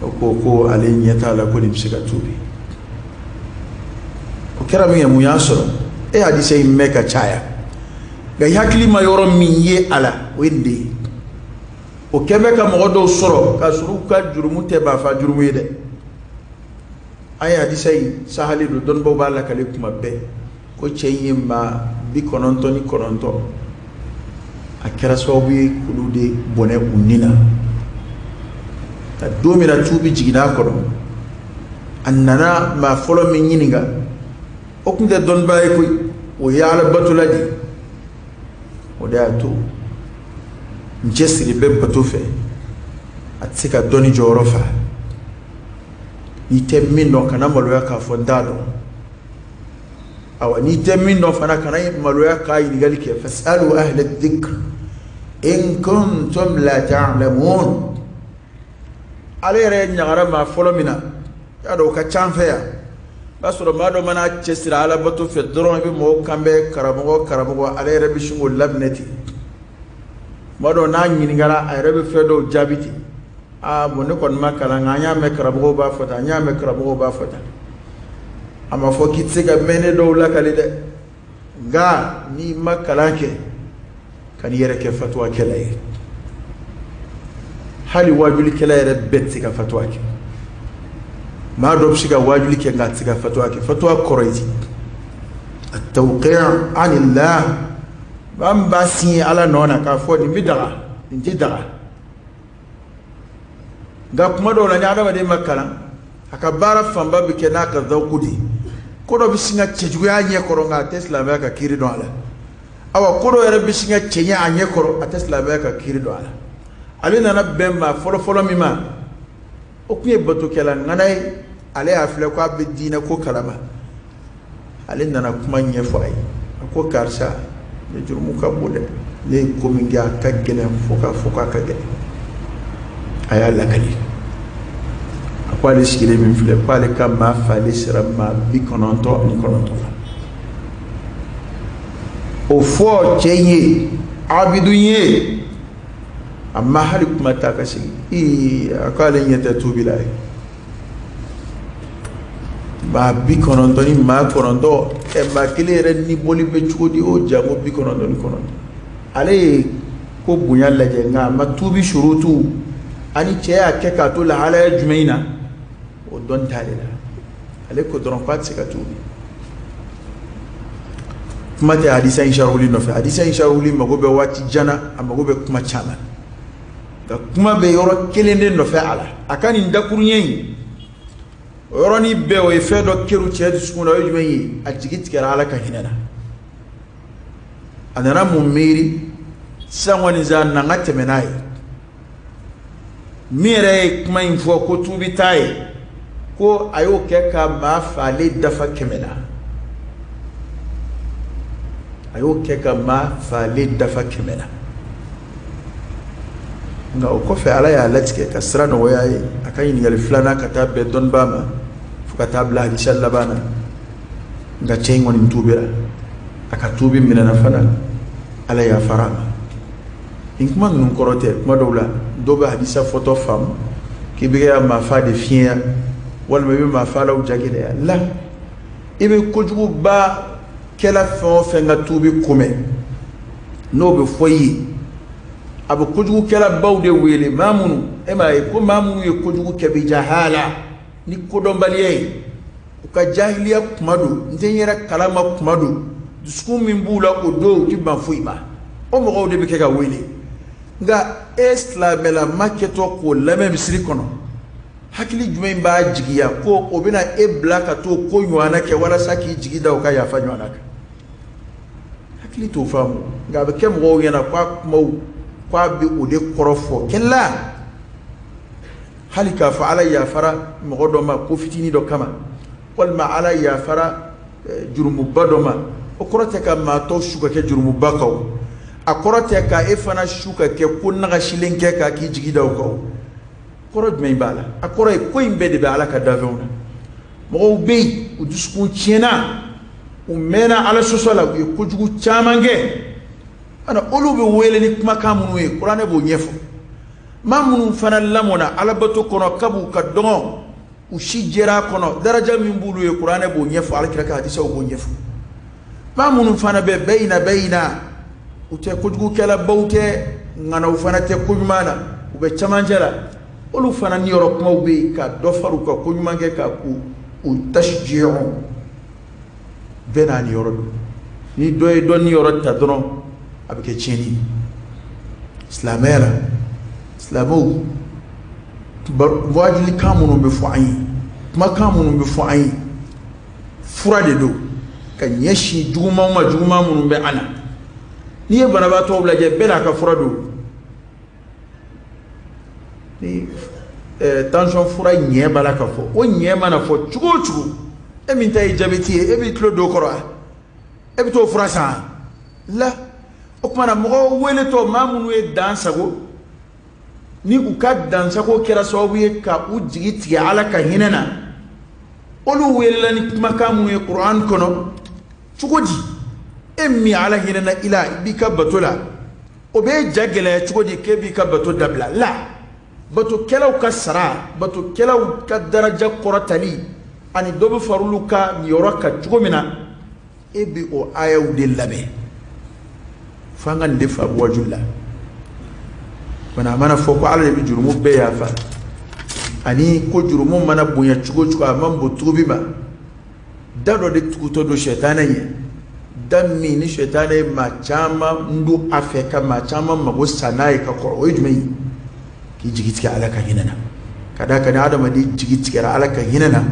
ko ale nyeta la ko limsika tubi o kera mi mu yasoro e hadise meka chaya ga yakli ma yoro minye ala wende o kebe ka mo do soro ka suru ka jurumu te ba fa jurumu de ay hadise sahali do don bo bala kale kuma be ko chenye ma bi kononto ni kononto akera sobi kulude bone unina ta domira tubi jigina ko annana ma folo min yininga o kunde don baye ko o yaala batuladi o da to njesiri be batufe atsika doni jorofa ite minno kana maloya ka fondado awani ite minno fana kana maloya ka yinigali ke fasalu ahli adh-dhikr in kuntum la ta'lamun alere nyagara ma folomina ya do ka chanfeya basoro mado mana chesira ala batu fe doron be mo kambe karamogo alere bi shungo labneti mado na nyinigara ayre be fe do jabiti a bonne kon makala nganya me karamogo ba fota nya me karamogo ba fota ama fo kitsega mene do la kalide ga ni makala ke kan yere ke fatwa kelay hali wajuli kela yere betsiga fatwa ke ما دوبشك واجلي كي غاتسيغا فتوى كوريتي التوقيع عن الله بام باسي على نونا كافو دي بدغا انتي دغا غاك ما دولا نيادا ودي مكالا akabara famba bikena ka zawkudi kodo bisinga chejugo anye koronga tesla baka kiri do ala awa kodo yere bisinga chenya anye koro atesla baka kiri do ala alina na bemma folo mima okuye bato kala nganai ale afle ko abbe dina ko kalama ale nana kuma nyefo ay ko karsa le jurmu ka bude le ko mi ga ka gele foka ka gele aya la kali akwali sikile mi fle pale ka ma fale sira ma bi kononto ni kononto o fo chenye abidunye amma hali kuma ta kasi akale nyete tubilay ba bi kononto ni ma kononto e ba kilere ni boli be chudi o jango bi kononto ni kononto ale ko bunya laje nga ma tubi shurutu ani che akeka to la hala jumaina o don talila ale ko don pat se ka tubi kuma te hadisa insharuli no fa hadisa insharuli magobe wati jana amagobe kuma chama da kuma be yoro kelende no fa ala akani ndakurunyen yoroni be o fedo keru chedi sukuna yo jumeyi ajigit kera ala ka hinana anana mumiri sangwani za nangate menai mire kuma info ko tubi tai ko ayo keka ma fale dafa kemena ayo keka ma fale dafa kemena nga o fe ala ya latike kasra no wayaye akan yin gal flana katabe don bama fukata bla inshallah bana nga cey ngoni tubira aka tubi minana fana ala ya farama inkuma nun korote kuma dawla doba hadisa photo fam ki biga ma fa de fien wal me ma fa law jagide la ibe kojugu ba kela fo fe nga tubi kume no be foyi abu kojugu kela bawde wele mamunu ema e ko mamunu e kojugu ke bi jahala ni kodombaliye uka jahiliya kumadu ntenyera kalama kumadu dusku min bula ko do ki ban fuima o mo gode be ke ga wele nga islamela maketo ko lame misri kono hakili jumay ba jigiya ko obina e blaka to ko nywana ke wala saki jigida o ka ya fa nywana ka hakili to famu nga be ke mo yana kwa mo kwa bi ode korofo kella halika fa ala ya fara mogodo ma ko fitini do kama wal ma ala ya fara jurumu badoma o korote ka ma to shuka ke jurumu bakaw akorote ka e fana shuka ke kunna ga shilenke ka ki jigida ko korod me bala akore ko imbe de ala ka davona mo be u dusku chena u mena ala sosola ko jugu chamange ana olu be wele ni kuma kamunu e qur'ane bo nyefo ma munun fana lamona alabato kono kabu ka dongo ushi jera kono daraja min bulu e qur'ane bo nyefo alkira ka hadisa bo nyefo ma munun fana be bayna ute kujugu kala bawte ngana u fana te kujumana ube chamanjala olu fana ni yoro kuma ube ka dofaru ka kujumange ka ku utashji'u bena ni yoro ni doy don ni yoro ta dono abike cheni islamera islamo wajili kamunu be fu ayi ma kamunu be fu ayi furade do ka nyeshi juguma munu be ana ni e bana ba to blaje bela ka furado ni tension fura nye bala ka fo o nye mana fo chugo e min tay jabeti e bi klo do koro e bi to fura sa la o kuma mo wele to mamunu e dansago ni u ka dansago kera sababu ye ka u jigi tige ala ka hinana olu wele ni kuma kamu e qur'an kono chugodi emmi ala hinana ila bi ka batola o be jagele chugodi ke bi ka bato dabla la bato kelaw ka sara bato kelaw ka daraja qoratali ani dobe farulu ka yoraka chugomina e bi o ayaw de labe fanga ndefa wajulla wana mana foko ala bi jurumu be yafa ani ko jurumu mana bunya chugo amambo tubi ba dado de tukuto do shetane dammi ni shetane ma chama ndu afeka ma chama mago sanaye ka ko ojumai ki jigitike ala ka hinana kada kana adama di jigitike ala ka hinana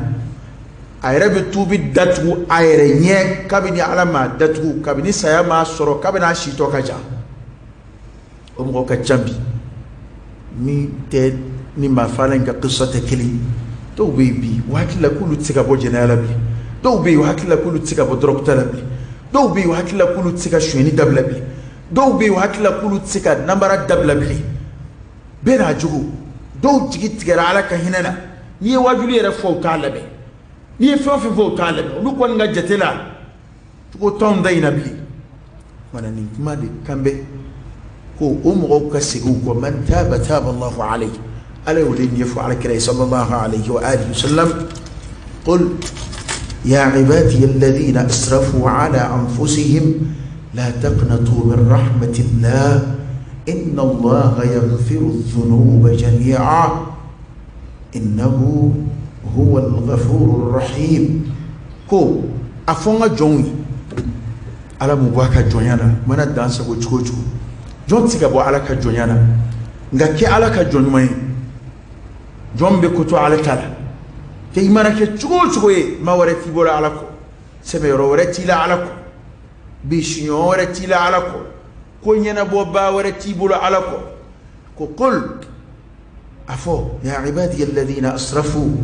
ayre be tubi datu ayre nye kabini ala ma datu kabini saya ma soro kabina shito kaja o mo ka chambi ni te ni ma falan ka qissata kili to bebi wakila kulu tsika bo jenala bi do be wakila kulu tsika bo doctor bi do be wakila kulu tsika shweni dabla bi do be wakila kulu tsika nambara dabla bi bena jugu do jigi tigara ala ka hinana ni wajuli era fo taala be ni fo taala be lu ko nga jetela ko ton dayna bi wana ni kuma de kambe ko umro ka sigu ko man taba Allah alayhi ala ولين يفعل كري صلى الله عليه وآله وسلم قل يا عبادي الذين أسرفوا على أنفسهم لا تقنطوا من رحمة الله إن الله يغفر الذنوب جميعا إنه هو الغفور الرحيم كو أفونا جوني على مباكا جونيانا من الدانسة وجوجو جون تيكابو على كجونيانا نغاكي على كجونيانا jombe kuto ala kala te imana ke chugo ye ma warati bola ala ko sebe ro warati la ala ko bishnyo warati la ala ko nyana bo ba warati bola ala ko qul afo ya ibadi alladhina asrafu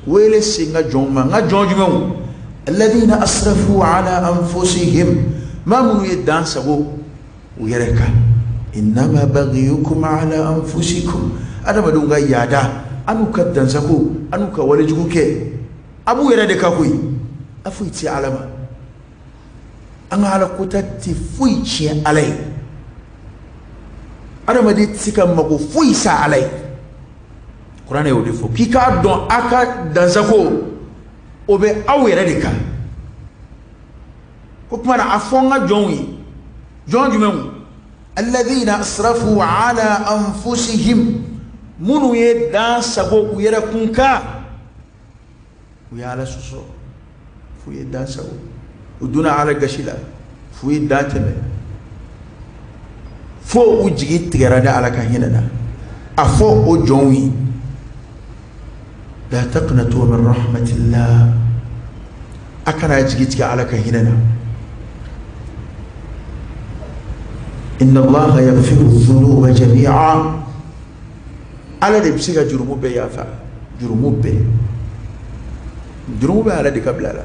wele singa jomma nga jonjumo alladhina asrafu ala anfusihim ma munu yedansa go uyereka inma baghiyukum ala anfusikum adama dunga yada anu ka dansako anu ka wale jugu ke abu yere de kakui afu ti alama an ala kota ti fui chi alai adama de tika mako fui sa alai qur'an e o defo ki ka don aka dansako obe awu yere de ka ko kuma na afonga jonwi jonjumemu alladhina asrafu ala anfusihim munu ye dan sago u yera kunka u ya ala suso fu ye dan sago u duna ala gashila fu ye dan teme fo u jigi tigara da ala ka hinana afo o jonwi la taqnatu min rahmatillah akana jigi tiga ala ka hinana inna allaha yaghfiru dhunuba jami'a ala de bisiga jurumu be yafa jurumu be ala de kablala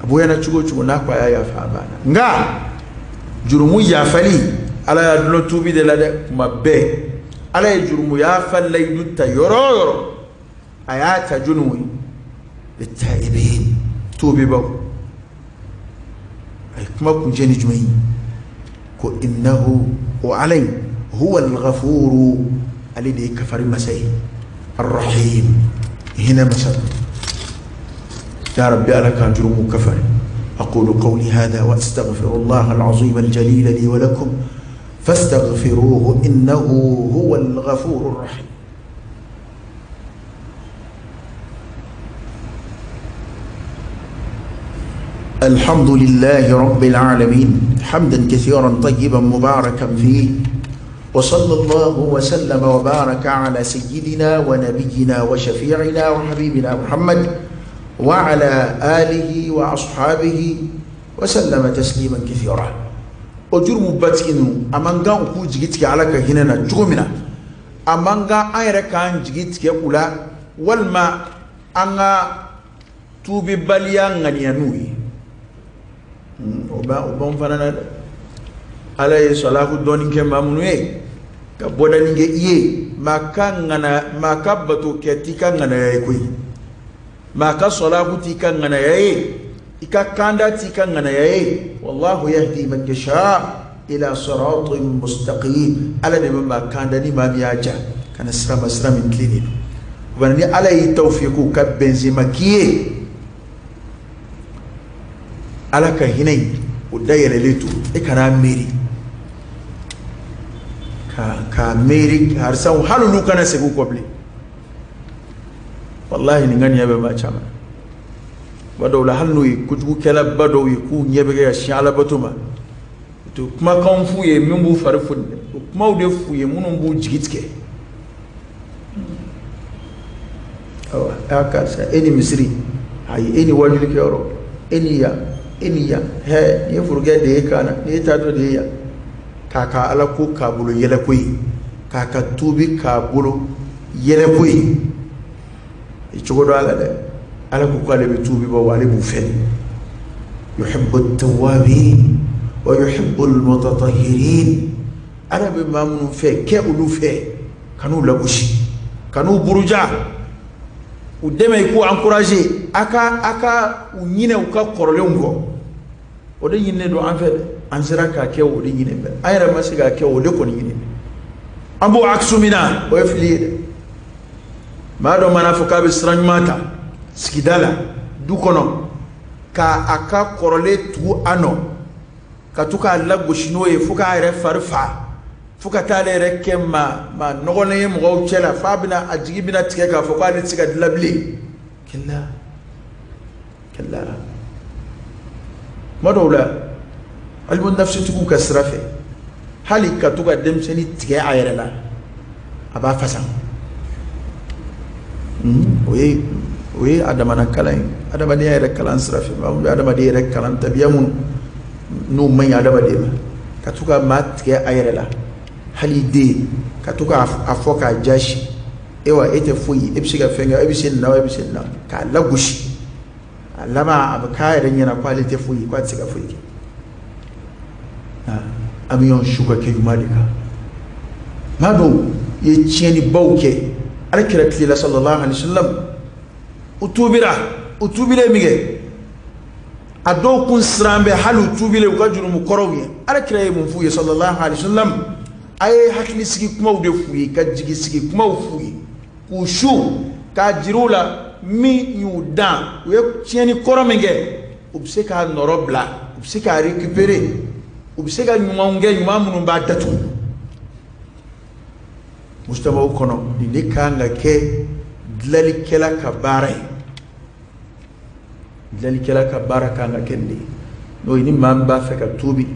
abu yana chugo na kwa ya yafa bana nga jurumu yafali ala ya duno tubi de la de mabbe ala ya jurumu yafa laydu tayoro ayata junwi litaibin tubi ba ay kuma kun jeni jumai ko innahu wa alai huwa al-ghafuru علي دي كفر مسي الرحيم هنا مثلا يا ربي على كان جرم كفر. أقول قولي هذا وأستغفر الله العظيم الجليل لي ولكم فاستغفروه إنه هو الغفور الرحيم. الحمد لله رب العالمين حمدا كثيرا طيبا مباركا فيه، وصلى الله وسلم وبارك على سيدنا ونبينا وشفيعنا وحبيبنا محمد وعلى آله وأصحابه وسلم تسليما كثيرا. أجرم باتكنو أمانغا أكو جيتك على كهننا جومنا أمانغا أيرا كان جيتك يقولا والما أنا توبي باليان غنيانوي وبا فنانا عليه صلاة الدون كما منوي كبودا نيجي إيه ما كان غنا ما كبتو كتيكا غنا يكوي ما كصلاة تيكا غنا يي إكا كاندا تيكا غنا يي والله يهدي من يشاء إلى صراط مستقيم. على ما كاندا ني ما بياجا كان سرا من كلينين وبني عليه توفيق كبنزيما كيه على كهيني وداير ليتو إكنا ميري كميري هرسان حلو لو كان سيكو قبلي والله نغني يابا ما چاما بدو لا حلو يكوجو كلا بدو يكو نيبغا شالا بتوما تو كما كان فويه ميمبو فرفون كما ودي فويه منو جيتكي او اكاسا اني مصري اي اني واجو كيورو eniya he ye furge de kana ne ta to de ya kaka ala ko kabulo yele koyi kaka tubi kabulo yele koyi e chogodo ala de ala ko kale be tubi bo wale bu fen yuhibbu at-tawwabin wa yuhibbu al-mutatahhirin ala be mamnu fe ke ulu fe kanu labushi kanu buruja udeme ko encourager aka unyine uka korole ngo ode yinne do en fait ansira ka ke ode yinne be ayra masiga ke ode ko yinne ambo aksumina o fili ma do manafuka be sran mata skidala du kono ka aka korole tu ano katuka lagbo shinoye fuka ayra farfa fuka tale reke ma nogone mo chela fabina ajigi bina tike ka fuka ni tika dilabli كلا ما دولا علم النفس تكون كسرفه هل كتقدم سني تجاه عيرلا أبا فسان وي أدم أنا كلام أدم أدي عير كلام سرفه ما أدم أدي عير كلام تبيامون نو مي أدم أدي ما كتوكا ما تجاه عيرلا هل يدي كتوكا أفوكا جاش إيوا إتفوي إبسيكا فينغا إبسين نا كلا غشي lama abakaya da yana quality fuyi kwatsi ga fuyi amiyon shuka ke malika mado ye cheni bauke alkira kila sallallahu alaihi wasallam utubira mige ado kun srambe halu utubile ukajuru mukorowe alkira ye munfuye sallallahu alaihi wasallam ay hakli sigi kuma ude fuyi kajigi sigi kuma ufuyi kushu kajirula mi yudan we tieni koromenge ubseka norobla ubseka récupérer ubseka nyumange nyumamunu ba datu mustama ukono ni kanga ke dlali kala kabara kanga kendi no ini mamba feka tubi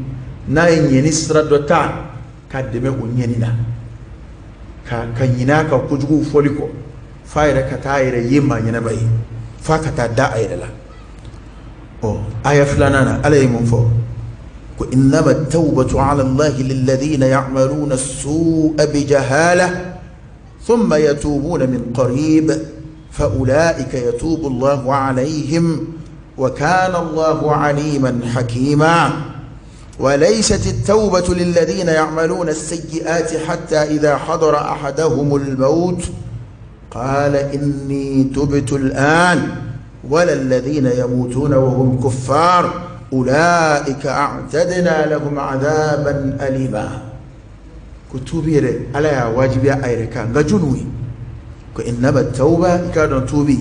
na nyeni stradota kademe unyenina ka kanyina ka kujugu foliko فايرة كتايرة يما ينبعي فاكتا دائرة لا آية فلانانا علي منفو إنما التوبة على الله للذين يعملون السوء بجهالة ثم يتوبون من قريب فأولئك يتوب الله عليهم وكان الله عليما حكيما. وليست التوبة للذين يعملون السيئات حتى إذا حضر أحدهم الموت قال إني تبت الآن ولا الذين يموتون وهم كفار أولئك أعتدنا لهم عذابا أليما. كتوبي على واجب أيركا غجنوي كإنما التوبة كادون توبي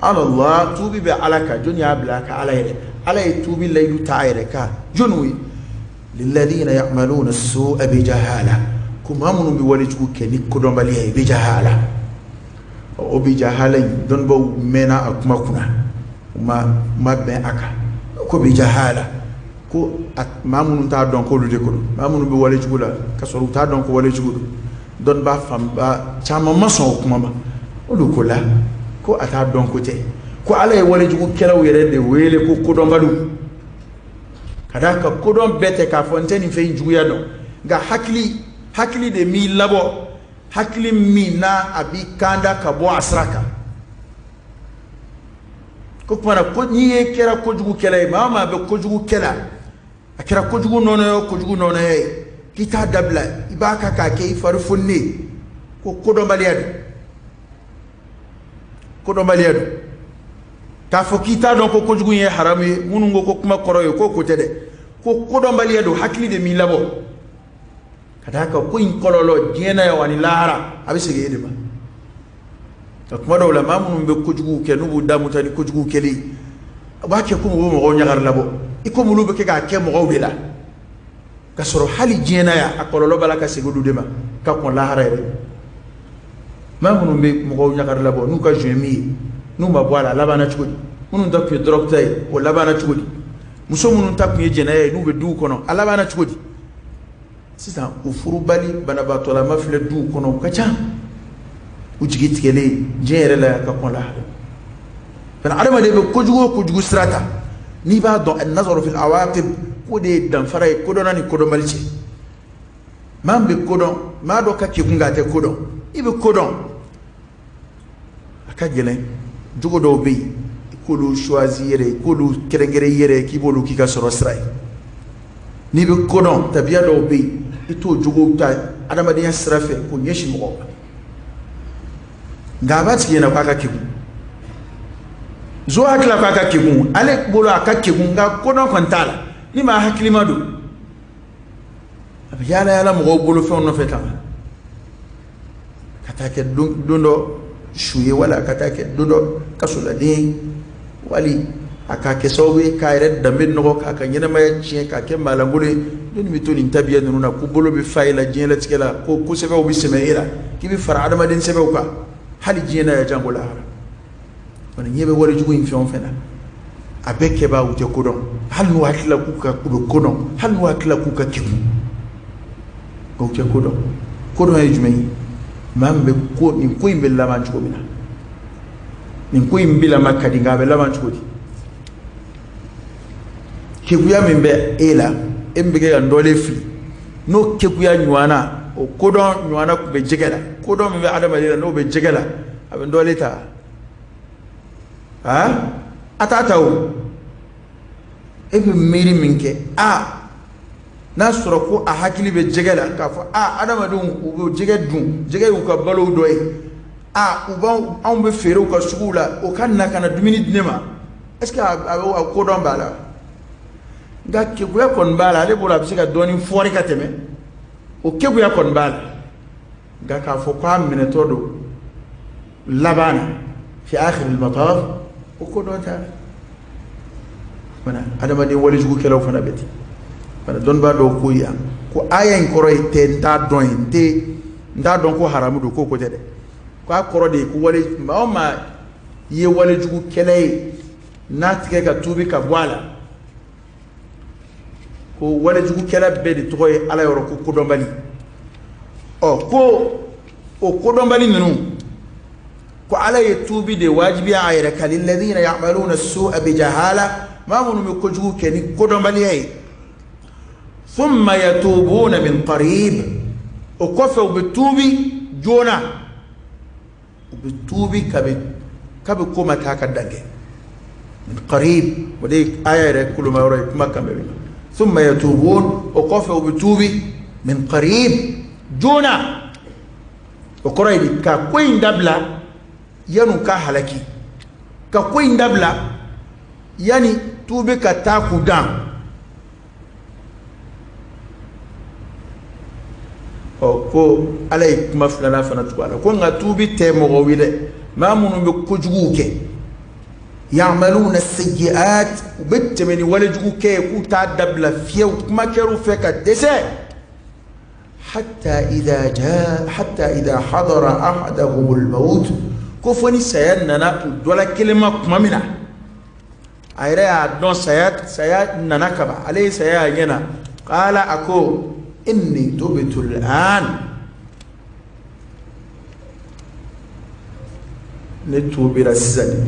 على الله توبي بعلك جنيا بلاك على توبي الليل تعيركا جنوي للذين يعملون السوء بجهالة كما من بولجو كنيك كدوم باليه بجهالة أو بجهالة دون بو منا أكما كنا ما بأكا كو بجهالة ko ma munun ta don ko lude ko ma munun be wale jugula ka so ta don ko wale jugulu don ba fam ba chama maso kuma ma o lu ko la ko ata don ko te ko ala e wale jugu kelaw yere de wele ko don balu kada ka ko don bete ka fontaine fe jugu ya don ga hakli de mi labo hakli mi na abi kanda ka bo asraka ko para ko ni e kera ko jugu kela mama be ko jugu kela akira ko jugu nono kita dabla ibaka ka ke farfunni ko do baliyadu ta fo kita don ko jugu ye harami munungo ko kuma koroyo ko tede ko do baliyadu hakli de mi labo kada ka ko in kololo jena ya wani lahara abisige yede ba kuma do la mamun be ko jugu ke nubu damu tani ko jugu keli ba ke ko mo nyagar labo iko mulu be ke ga ke mo wela ka soro hali jena ya akololo bala ka segudu dema ka kon la harere mamun be mo nyagar labo nu ka jemi nu ma boala labana chudi munun da ke docteur o labana chudi muso munun tap ni jena ya nu be du kono alabana chudi sisa o furu bali bana ba to la mafle du kono ka cha ujigit kele jere la ka kon la fan adama de ko jugo strata ni ba do an nazar fi al awaqib ko de dan faray ko do nani ko do malci mambe ko do ma do ka ke kunga te ko do ibe ko do aka gele jugo do be ko lu choisir ko lu kerengere yere ki bolu ki ka soro stray ni be ko do tabiya do be ito jugo ta adama de strafe ko nyeshi mo ngabati yana kwa kakibu zo akila kwa kakibu ale bolo akakibu nga kono kontala ni ma hakili madu yala mo bolo fe onno feta katake dundo shuye wala katake dundo kasula ni wali akake sowe kayre dambe no ka nyena may chien ka ke malangule doni mitoni tabiya nuna ku bolo be fayla jela tikela ko sebe o bi semeira kibi fara adama den sebe ka hali jena ya jango la wana nyebe wala jugo infion fena abeke ba ute kodon hal no akila kuka kudo kodon hal no akila kuka kimu ko ute kodon ay jumay mambe ko ni ko imbe la man chuko mina ni ko imbe la makadi ngabe la man chuko di kebuya membe ela embege ya ndole fi no kebuya nywana o kodon nywana ku be jegela kodon membe adama dela no be jegela abe ndole ta atatawo ebe miri minke na soro ko a hakili be jegela ka fa adama dum o jegedun jegelu ka balo doy uba on be fere ko sugula o kan na kana dumini dinema est-ce que a kodon bala ga kebuya kon bala le bola bisika doni fori ka teme o kebuya kon bala ga ka fo ko amene todo labana fi akhir al mataf o kodon ta mana adama de wali jugu kelaw fana beti mana don ba do ko ya ko ayen koroy te nda don te nda don ko haramu do ko tede ko akoro de ko wali ma ye wali jugu kelay natike ka tubi ka wala ko wala jugu kela be de toy ala yoro ko kodon bali o kodon bali nunu ko ala yetubi de wajibi ayra kalil ladina ya'maluna as-su'a bi jahala ma munu ko jugu keni kodon bali ay thumma yatubuna min qarib o kofa ubitubi jona ubitubi kabe ko mata ka dange min qarib wadi ayra kullu ma yara kuma kambe ثم يتوبون وقفوا بتوبي من قريب جونا وقرأي كوين دبلا ينو كهلكي كوين دبلا يعني توبي كتاكو دام ko alay kuma fulana fana tuwala ko nga tubi te mo wile ma munu be ko juguke ya'maluna as-sayyi'at bitamani wala juguke ku ta dabla fiyew kuma keru feka dese حتى إذا حضر أحدهم الموت كفني سيدنا ولا كلمة ممنع أيرا دون سيد ننكبا عليه سيد قال أكو إني تبت الآن نتوبي رسالي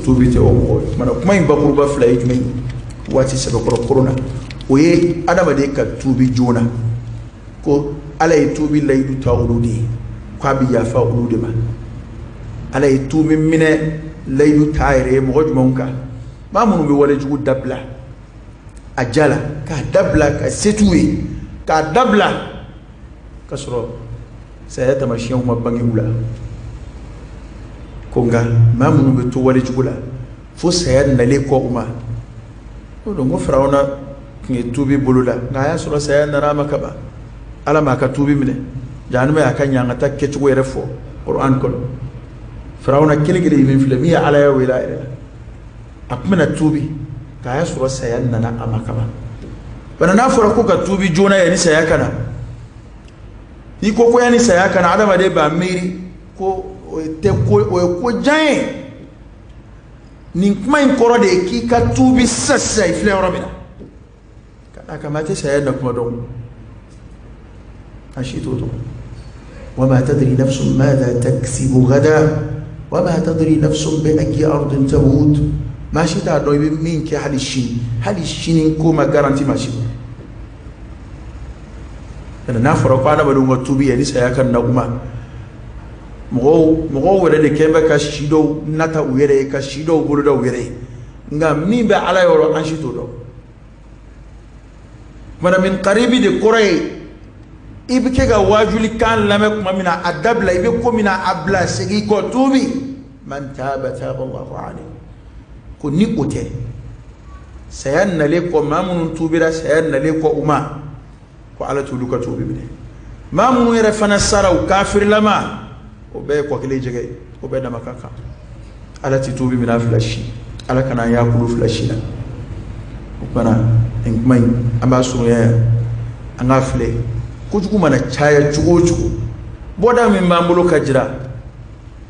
توبي تأوه من ما ينبغي بفلا يجمعي واتي سبب كورونا وي أنا بديك توبي جونا كو على توبي لا يدوتا ولودي كابي يافا ولودي ما على توبي من لا يدوتا يري مغج مونكا ما منو بيولي جو دبلا أجالا كدبلا كستوي كدبلا كسرو سيدا ماشيون ما باني ولا كونغا ما منو بتولي جولا فو سيدا نليكو أما ودونغو فراونا tubi bulula na ya sura saya na rama kaba ala ma ka tubi mine januma ya kan yanga ta ke tugo refo qur'an ko firawna kiligiri min filmi ala ya wila akmina tubi ka ya sura saya na na amakaba bana na fura ko ka tubi jona ya ni saya kana ni ko ya ni saya kana adama de ba miri ko te ko jaye ni kuma in koro de ki ka tubi sassa ifle robina كما تسألنا كمدون أشيتوتو وما تدري نفس ماذا تكسب غدا وما تدري نفس بأي أرض تموت ما شئت أن منك هل الشين كوما غارانتي ماشي أنا نافر أقوانا بدون توبي يعني سيكون نوما مغو ولا كيما كشيدو نتا ويري كشيدو بولدا ويري نعم مين بعلى يورو أشيتوتو mana min qaribi de koray ibike ga wajuli kan lamek mamina adabla ibe ko mina abla segi ko tubi man taba Allahu alayhi ko ni ote sayanna le ko mamun tubira sayanna le ko uma ko ala tuluka tubi bide mamun yere fana saraw kafir lama o be ko kile jege o be na makaka ala ti tubi mina flashi ala kana yakulu flashi la bana en mai amba sunya anga fle ko jugu mana chaya jugo boda min mambulo kajira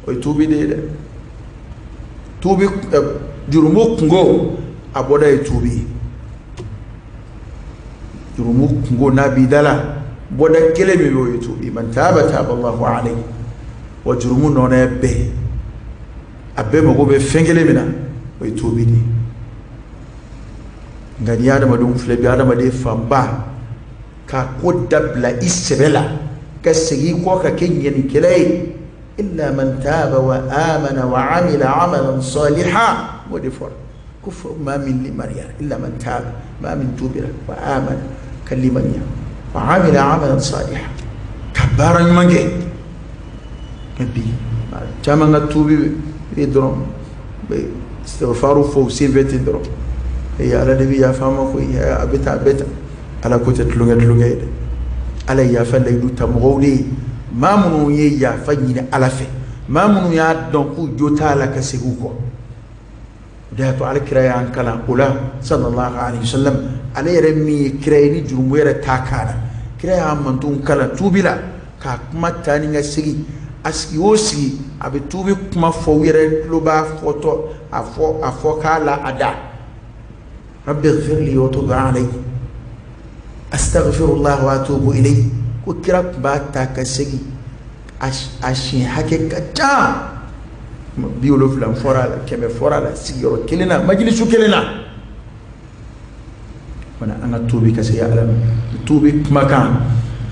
o tubi de tubi jurumu ngo aboda e tubi jurumu ngo nabi dala boda kele mi o tubi man taba Allahu alayhi wa jurumu nona be abbe mo go be fengele mina o tubi di ngani adama dum fle bi adama de famba ka ko dabla isbela ka sigi ko ka kenyen kelay illa man taba wa amana wa amila amalan salihan ودفر كفر ما من لمريا إلا من تاب ما من توبر وآمن كلمنيا وعمل عملا صالحا كبارا مانجي نبي جامعنا توبي يدرم استغفارو فوسين بيت يدرم هي على نبي يا فاما خوي يا أبتا على كوتة تلونغ على يا فلا يدو تمغولي ما منو يا فني على في ما منو يا دونكو جوتا لك سيغوكو دهتو على كرايان كلام قولا صلى الله عليه وسلم على رمي كرايني جرمويرة تاكانا كرايان منتون كلا توبلا كاكما تاني نسيغي أسكيوسي أبي توبي كما فويرة لبا فوتو أفو كالا أدا ربي اغفر لي وتوب علي أستغفر الله وأتوب إليه وكراك باتا كسيغي أشين حكي كتام بيولو فلان فورا كم فورا لا سيرو كلنا مجلس كلنا وانا انا توبي كسي يعلم توبي مكان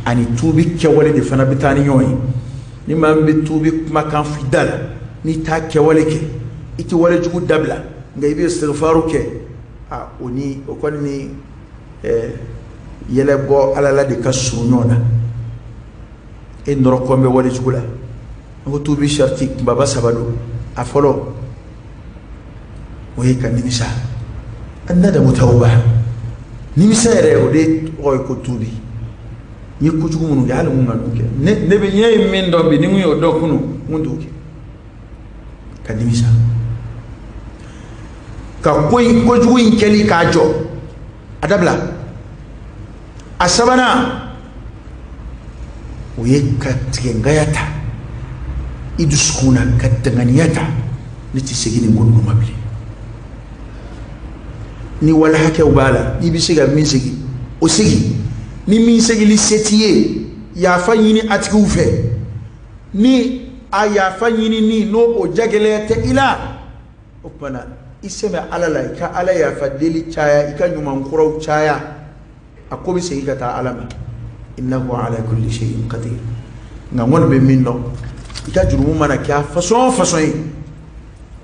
اني توبي كولدي فانا بتاني يوي نيما بتوبي مكان في دال ني تا كولك ايتي ولا جو دبلا غايبي استغفارك اوني وكوني يلبو على لا دي كسونونا ان ركومbe wala jugula ngo توبي شرطي بابا سبادو أفلو وهيك النمسا الندم توبة نمسا يرى وديت غاي كتوبي يكوجو منو يالو منو نبي نيم من دو بي نيمو يودو كنو مندو kadimisa ka koy ko juin keli ka jo adabla asabana uye katengayata iduskuna katanganiyata niti segini ngonu mabli ni wala hake ubala ibisiga misigi osigi ni misigi li setiye ya fanyini atikufe ni aya fanyini ni no o jagelete ila opana iseme alala ka ala ya fadeli chaya ika nyuma nkuraw chaya akobi se ikata alama innahu ala kulli shay'in qadir ngamon be minno ika jurumu mana kya façon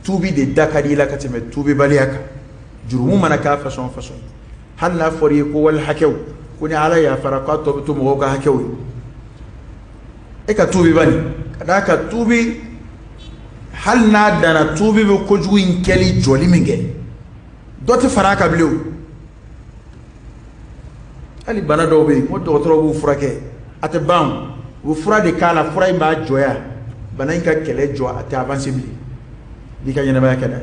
tubi de dakari la kateme tubi baliyaka jurumu mana ka façon hanna fori ko wal hakew kuni ala ya faraqatu to mo ga hakew e ka tubi bani kadaka tubi hal na dana tubi be ko juin keli joli minge doti faraka blew ali bana do be mo docteur bu furake ate bam bu furade kala furay ma joya bana inka kele jo ate avancer bi dika nyana ba kada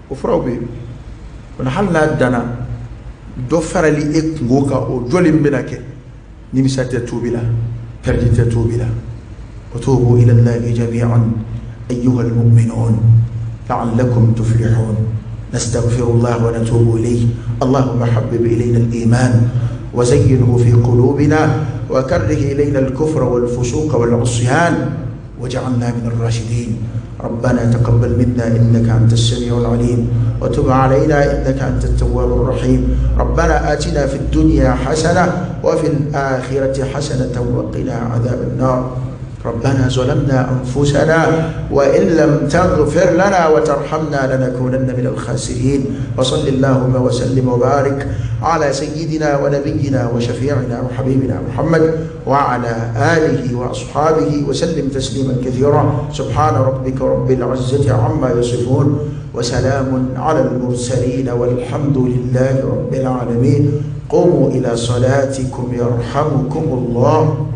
o furaw be on hal na dana do farali e ngoka o joli mbinake ni misate tubi la perdite tubi la وتوبوا إلى الله جميعا أيها المؤمنون لعلكم تفلحون نستغفر الله ونتوب إليه اللهم حبب إلينا الإيمان وزينه في قلوبنا وكره إلينا الكفر والفسوق والعصيان وجعلنا من الراشدين ربنا تقبل منا إنك أنت السميع العليم وتب علينا إنك أنت التواب الرحيم ربنا آتنا في الدنيا حسنة وفي الآخرة حسنة وقنا عذاب النار ربنا ظلمنا أنفسنا وإن لم تغفر لنا وترحمنا لنكونن من الخاسرين وصل اللهم وسلم وبارك على سيدنا ونبينا وشفيعنا وحبيبنا محمد وعلى آله وأصحابه وسلم تسليما كثيرا سبحان ربك رب العزة عما يصفون وسلام على المرسلين والحمد لله رب العالمين قوموا إلى صلاتكم يرحمكم الله